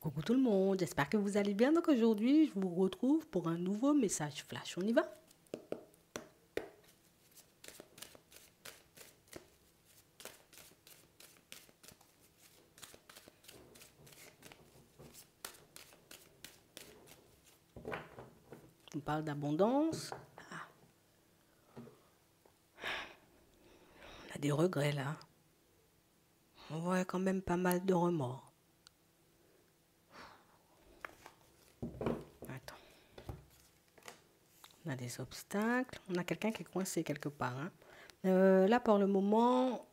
Coucou tout le monde, j'espère que vous allez bien. Donc aujourd'hui, je vous retrouve pour un nouveau message flash. On y va? On parle d'abondance. On a des regrets là. On voit quand même pas mal de remords. Attends. On a des obstacles. On a quelqu'un qui est coincé quelque part, hein. Là, pour le moment,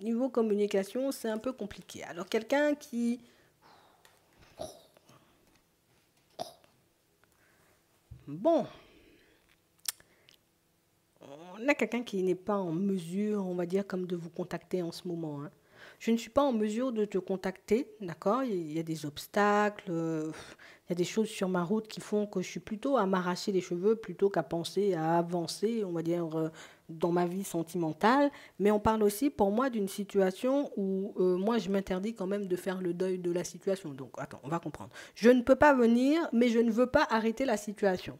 niveau communication, c'est un peu compliqué. Alors, quelqu'un qui... Bon, on a quelqu'un qui n'est pas en mesure, on va dire, comme de vous contacter en ce moment, hein. Je ne suis pas en mesure de te contacter, d'accord? Il y a des obstacles, il y a des choses sur ma route qui font que je suis plutôt à m'arracher les cheveux plutôt qu'à penser à avancer, on va dire, dans ma vie sentimentale. Mais on parle aussi pour moi d'une situation où moi je m'interdis quand même de faire le deuil de la situation. Donc attends, on va comprendre. Je ne peux pas venir, mais je ne veux pas arrêter la situation.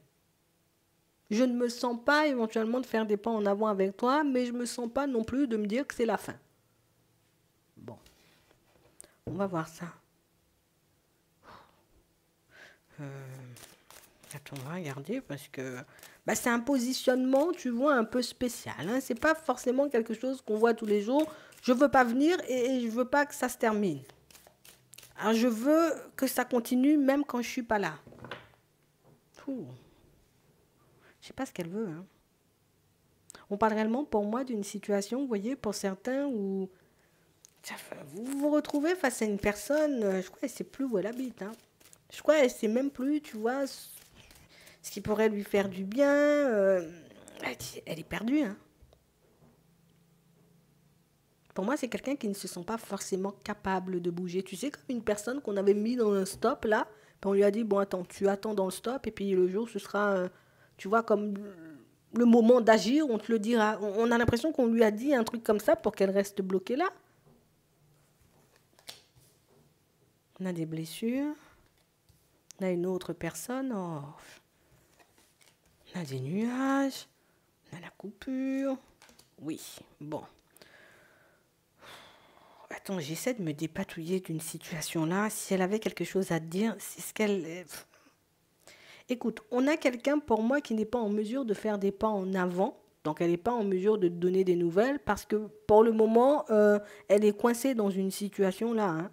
Je ne me sens pas éventuellement de faire des pas en avant avec toi, mais je ne me sens pas non plus de me dire que c'est la fin. Bon, on va voir ça. Attends, on va regarder parce que bah, c'est un positionnement, tu vois, un peu spécial, hein. C'est pas forcément quelque chose qu'on voit tous les jours. Je veux pas venir et je veux pas que ça se termine. Alors je veux que ça continue même quand je suis pas là. Ouh. Je sais pas ce qu'elle veut, hein. On parle réellement pour moi d'une situation, vous voyez, pour certains où vous vous retrouvez face à une personne, je crois qu'elle ne sait plus où elle habite, hein. Je crois qu'elle ne sait même plus, tu vois, ce qui pourrait lui faire du bien. Elle est perdue, hein. Pour moi, c'est quelqu'un qui ne se sent pas forcément capable de bouger. Tu sais, comme une personne qu'on avait mis dans un stop, là, puis on lui a dit, bon, attends, tu attends dans le stop, et puis le jour, ce sera, tu vois, comme le moment d'agir, on te le dira. On a l'impression qu'on lui a dit un truc comme ça pour qu'elle reste bloquée là. On a des blessures. On a une autre personne. Oh. On a des nuages. On a la coupure. Oui, bon. Attends, j'essaie de me dépatouiller d'une situation là. Si elle avait quelque chose à te dire, c'est ce qu'elle... Écoute, on a quelqu'un pour moi qui n'est pas en mesure de faire des pas en avant. Donc elle n'est pas en mesure de te donner des nouvelles parce que pour le moment, elle est coincée dans une situation là, hein.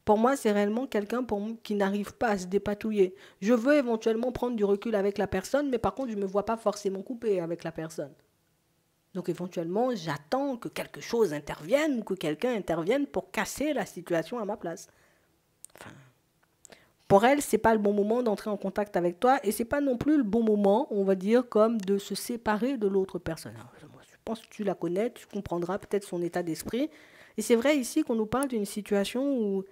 Pour moi, c'est réellement quelqu'un qui n'arrive pas à se dépatouiller. Je veux éventuellement prendre du recul avec la personne, mais par contre, je ne me vois pas forcément couper avec la personne. Donc éventuellement, j'attends que quelque chose intervienne ou que quelqu'un intervienne pour casser la situation à ma place. Enfin, pour elle, c'est pas le bon moment d'entrer en contact avec toi et c'est pas non plus le bon moment, on va dire, comme de se séparer de l'autre personne. Alors, moi, je pense que tu la connais, tu comprendras peut-être son état d'esprit. Et c'est vrai ici qu'on nous parle d'une situation où,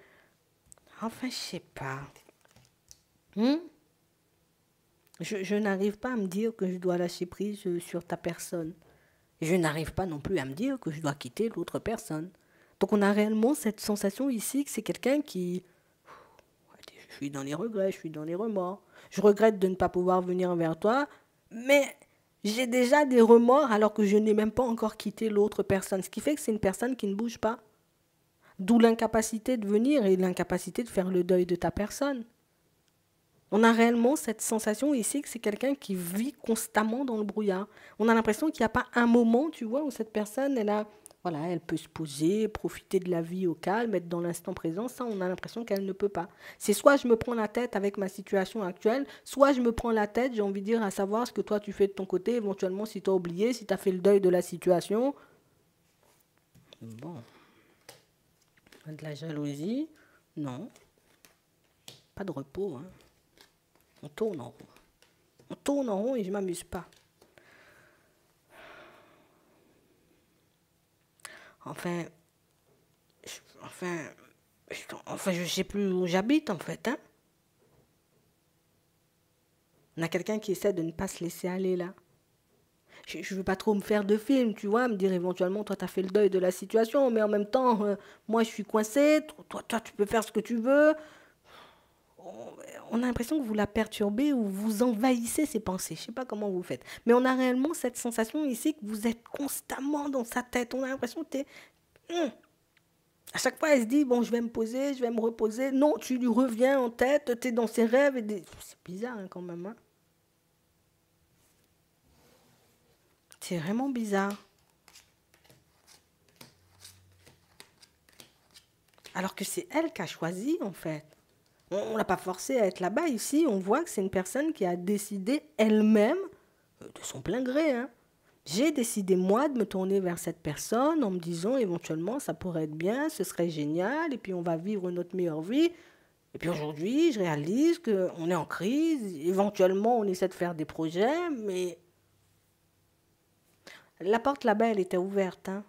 enfin, je sais pas. Hmm? Je n'arrive pas à me dire que je dois lâcher prise sur ta personne. Je n'arrive pas non plus à me dire que je dois quitter l'autre personne. Donc on a réellement cette sensation ici que c'est quelqu'un qui... Je suis dans les regrets, je suis dans les remords. Je regrette de ne pas pouvoir venir vers toi, mais j'ai déjà des remords alors que je n'ai même pas encore quitté l'autre personne. Ce qui fait que c'est une personne qui ne bouge pas. D'où l'incapacité de venir et l'incapacité de faire le deuil de ta personne. On a réellement cette sensation ici que c'est quelqu'un qui vit constamment dans le brouillard. On a l'impression qu'il n'y a pas un moment, tu vois, où cette personne, voilà, elle peut se poser, profiter de la vie au calme, être dans l'instant présent. Ça, on a l'impression qu'elle ne peut pas. C'est soit je me prends la tête avec ma situation actuelle, soit je me prends la tête, j'ai envie de dire, à savoir ce que toi tu fais de ton côté, éventuellement si tu as oublié, si tu as fait le deuil de la situation. Bon. De la jalousie? Non. Pas de repos, hein. On tourne en rond. On tourne en rond et je m'amuse pas. Enfin, enfin, je sais plus où j'habite en fait, hein. On a quelqu'un qui essaie de ne pas se laisser aller là. Je veux pas trop me faire de film, tu vois, me dire éventuellement, toi, tu as fait le deuil de la situation, mais en même temps, moi, je suis coincée, toi, tu peux faire ce que tu veux. on a l'impression que vous la perturbez ou vous envahissez ses pensées. Je ne sais pas comment vous faites. Mais on a réellement cette sensation ici que vous êtes constamment dans sa tête. On a l'impression que tu es... À chaque fois, elle se dit, bon, je vais me poser, je vais me reposer. Non, tu lui reviens en tête, tu es dans ses rêves. C'est bizarre hein, quand même. Hein. C'est vraiment bizarre. Alors que c'est elle qui a choisi, en fait. On ne l'a pas forcée à être là-bas. Ici, on voit que c'est une personne qui a décidé elle-même, de son plein gré, hein. J'ai décidé, moi, de me tourner vers cette personne en me disant, éventuellement, ça pourrait être bien, ce serait génial, et puis on va vivre notre meilleure vie. Et puis aujourd'hui, je réalise qu'on est en crise, éventuellement, on essaie de faire des projets, mais la porte là-bas, elle était ouverte. Hein.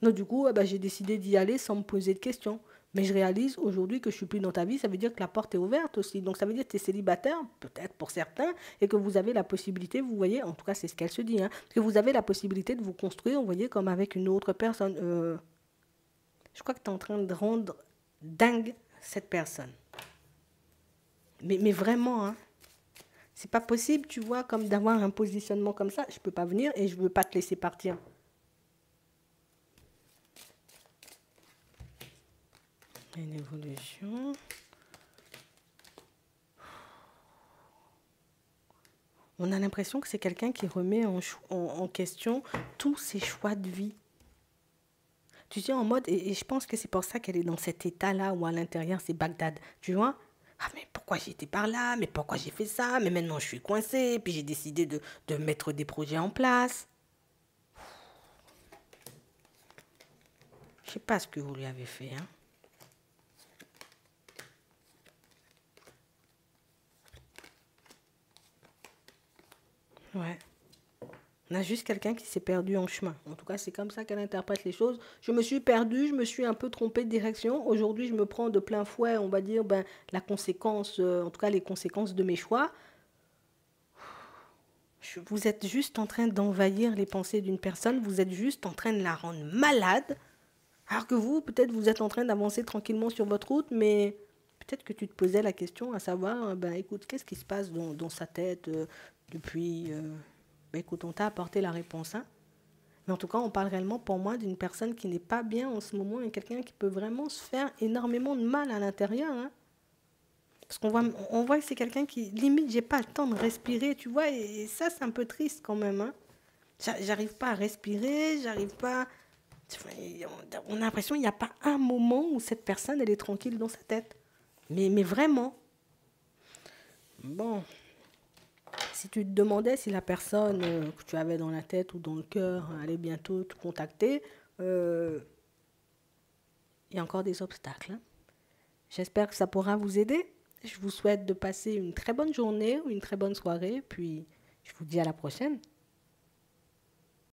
Donc du coup, j'ai décidé d'y aller sans me poser de questions. Mais je réalise aujourd'hui que je suis plus dans ta vie, ça veut dire que la porte est ouverte aussi. Donc ça veut dire que tu es célibataire, peut-être pour certains, et que vous avez la possibilité, vous voyez, en tout cas c'est ce qu'elle se dit, hein, que vous avez la possibilité de vous construire, vous voyez, comme avec une autre personne. Je crois que tu es en train de rendre dingue cette personne. Mais vraiment, hein, c'est pas possible, tu vois, comme d'avoir un positionnement comme ça. Je peux pas venir et je veux pas te laisser partir. Une évolution. On a l'impression que c'est quelqu'un qui remet en question tous ses choix de vie. Tu sais, en mode, et je pense que c'est pour ça qu'elle est dans cet état-là où à l'intérieur c'est Bagdad. Tu vois? Ah, mais pourquoi j'ai été par là? Mais pourquoi j'ai fait ça? Mais maintenant je suis coincée. Puis j'ai décidé de mettre des projets en place. Je sais pas ce que vous lui avez fait, hein. Ouais. On a juste quelqu'un qui s'est perdu en chemin. En tout cas, c'est comme ça qu'elle interprète les choses. Je me suis perdue, je me suis un peu trompée de direction. Aujourd'hui, je me prends de plein fouet, on va dire, la conséquence, en tout cas les conséquences de mes choix. Vous êtes juste en train d'envahir les pensées d'une personne, vous êtes juste en train de la rendre malade. Alors que vous, peut-être, vous êtes en train d'avancer tranquillement sur votre route, mais peut-être que tu te posais la question à savoir, écoute, qu'est-ce qui se passe dans sa tête depuis... écoute, on t'a apporté la réponse. Hein. Mais en tout cas, on parle réellement pour moi d'une personne qui n'est pas bien en ce moment et quelqu'un qui peut vraiment se faire énormément de mal à l'intérieur. Hein. Parce on voit que c'est quelqu'un qui, limite, j'ai pas le temps de respirer, tu vois, et ça, c'est un peu triste quand même. Hein. J'arrive pas à respirer, j'arrive pas... On a l'impression qu'il n'y a pas un moment où cette personne, elle est tranquille dans sa tête. Mais vraiment. Bon. Si tu te demandais si la personne que tu avais dans la tête ou dans le cœur allait bientôt te contacter, il y a encore des obstacles. Hein. J'espère que ça pourra vous aider. Je vous souhaite de passer une très bonne journée ou une très bonne soirée. Puis je vous dis à la prochaine.